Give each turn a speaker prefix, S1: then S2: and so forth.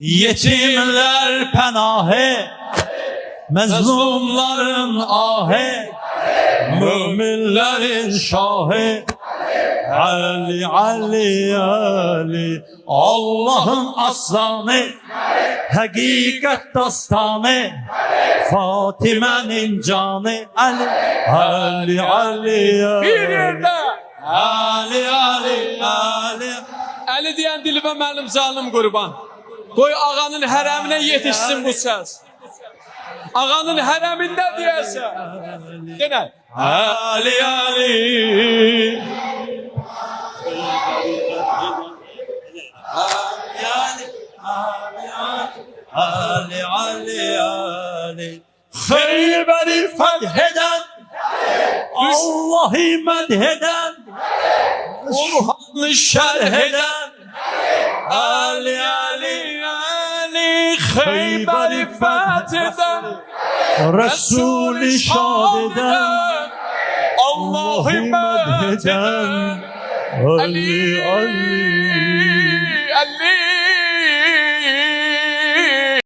S1: Yetimler pənahı, məzlumların ahı, müminlerin şahı. Ali, Ali, Ali, Allah'ın aslanı, hakikat dastanı, Fatime'nin canı. Ali, Ali, Ali, Ali.
S2: Bir yerde
S1: Ali, Ali, Ali.
S2: Ali diyen dilime mənim zalim qurban. Qoy ağanın hərəminə yetişsin bu səs. Ağanın hərəmində deyəsən. Denə.
S1: Ali, Ali. Ali, Ali, Ali. Kheyber'i fetheden, Allah'ı medheden, Orhan'ı şerh eden. Ali, Ali, Ali.
S2: Xeyberi fetheden,
S1: Resulü şad eden,
S2: Allah'ı medheden.
S1: Ali, Ali.
S2: Ali.